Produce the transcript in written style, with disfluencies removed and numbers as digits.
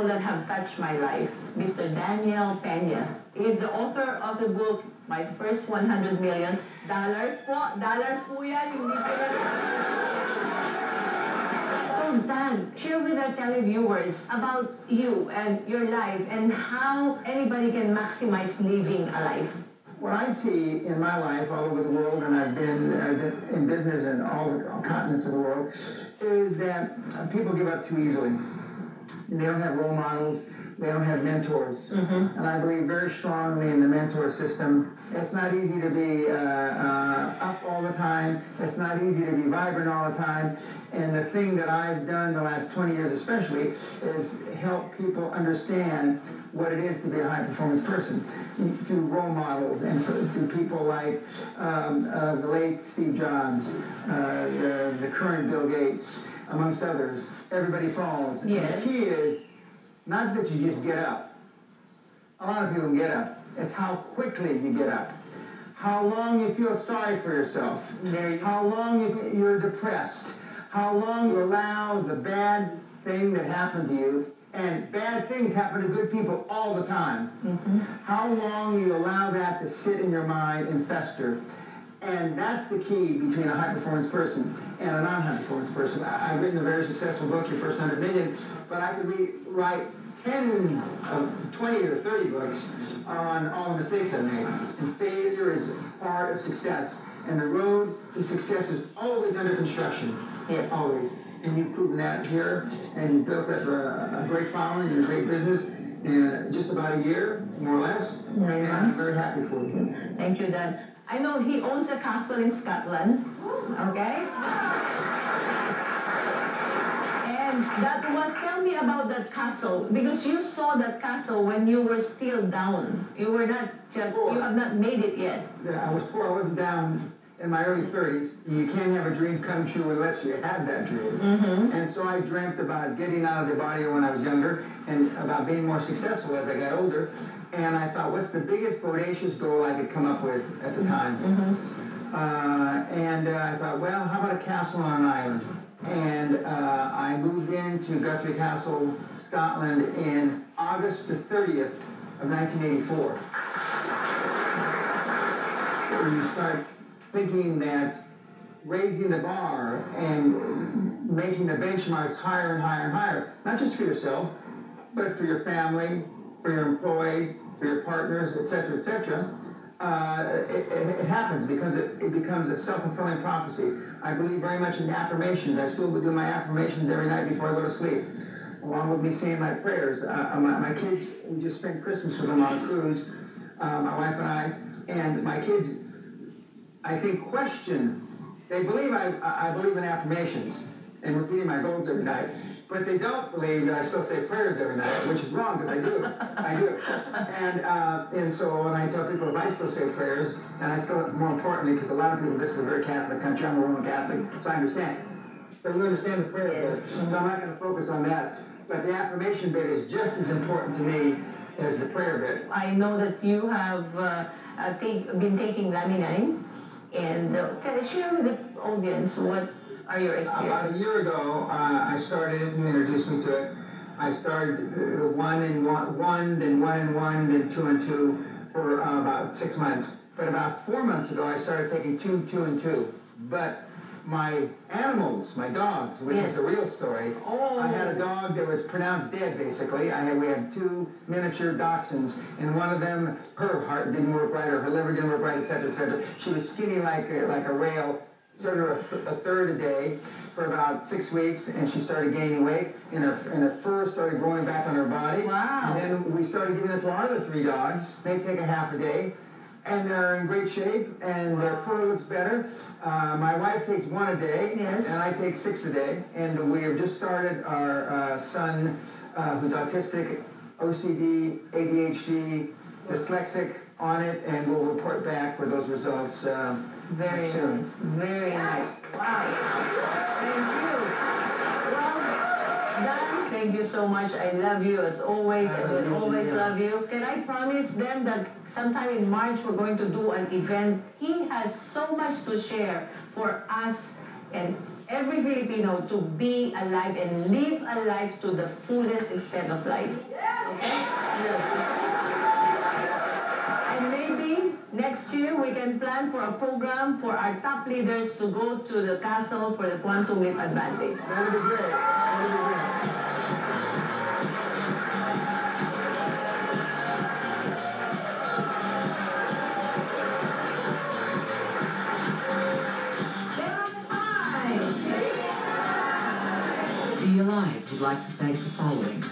people that have touched my life, Mr. Daniel Peña. He is the author of the book, My First $100 Million. Dollars po yan, hindi po na. So Dan, share with our televiewers about you and your life and how anybody can maximize living a life. What I see in my life all over the world, and I've been in business in all continents of the world, is that people give up too easily. They don't have role models. They don't have mentors. And I believe very strongly in the mentor system. It's not easy to be up all the time. It's not easy to be vibrant all the time. And the thing that I've done the last 20 years especially is help people understand what it is to be a high-performance person through role models and through people like the late Steve Jobs, the current Bill Gates, amongst others. Everybody falls. Yes. The key is not that you just get up. A lot of people get up. It's how quickly you get up. How long you feel sorry for yourself. How long you're depressed. How long you allow the bad thing that happened to you. And bad things happen to good people all the time. How long you allow that to sit in your mind and fester. And that's the key between a high-performance person and a non-high-performance person. I've written a very successful book, Your First $100 Million, but I could write tens of 20 or 30 books on all the mistakes I've made. And failure is part of success. And the road to success is always under construction. Yes. Always. And you've proven that here, and you've built up a great following and a great business in just about a year, more or less. Very and I'm very happy for you. Thank you, Dan. I know he owns a castle in Scotland, okay? And that was, tell me about that castle, because you saw that castle when you were still down. You were not just, you have not made it yet. Yeah, I was poor, I wasn't down in my early 30s. You can't have a dream come true unless you have that dream. And so I dreamt about getting out of the body when I was younger and about being more successful as I got older. And I thought, what's the biggest bodacious goal I could come up with at the time? And I thought, well, how about a castle on an island? And I moved into Guthrie Castle, Scotland in August the 30th of 1984. When you start thinking that raising the bar and making the benchmarks higher and higher and higher, not just for yourself, but for your family, for your employees, for your partners, etc., etc., it happens because it becomes a self-fulfilling prophecy. I believe very much in affirmations. I still do my affirmations every night before I go to sleep, along with me saying my prayers. My kids, we just spent Christmas with them on a cruise, my wife and my kids, I think, question. They believe I believe in affirmations and repeating my goals every night. But they don't believe that I still say prayers every night, which is wrong, because I do. I do. And so when I tell people if I still say prayers, and I still, more importantly, because a lot of people, this is a very Catholic country, I'm a Roman Catholic, so I understand. So you understand the prayer bit, so I'm not going to focus on that. But the affirmation bit is just as important to me as the prayer bit. I know that you have been taking laminine, and share with the audience what are your experiences? About a year ago, I started, you introduced me to it, I started one and one, then 1 and 1, then 2 and 2 for about 6 months. But about 4 months ago, I started taking 2, 2 and 2. But my animals, my dogs, which is the real story, I had a dog that was pronounced dead, basically. We had 2 miniature dachshunds, and one of them, her heart didn't work right, or her liver didn't work right, etc., etc. She was skinny like a rail, sort of a third a day for about 6 weeks, and she started gaining weight, and her fur started growing back on her body. Wow. And then we started giving it to our other 3 dogs. They take a half a day, and they're in great shape, and their fur looks better. My wife takes 1 a day, and I take 6 a day, and we have just started our son, who's autistic, OCD, ADHD, dyslexic, on it, and we'll report back with those results very soon. Nice. Very nice. Wow. Thank you. Well, Dan, thank you so much. I love you as always, and will always love you. Can I promise them that sometime in March we're going to do an event? He has so much to share for us and every Filipino to be alive and live a life to the fullest extent of life. Okay? And maybe next year we can plan for a program for our top leaders to go to the castle for the quantum leap advantage. That'd be great. That'd be great. Be Alive would like to thank the following: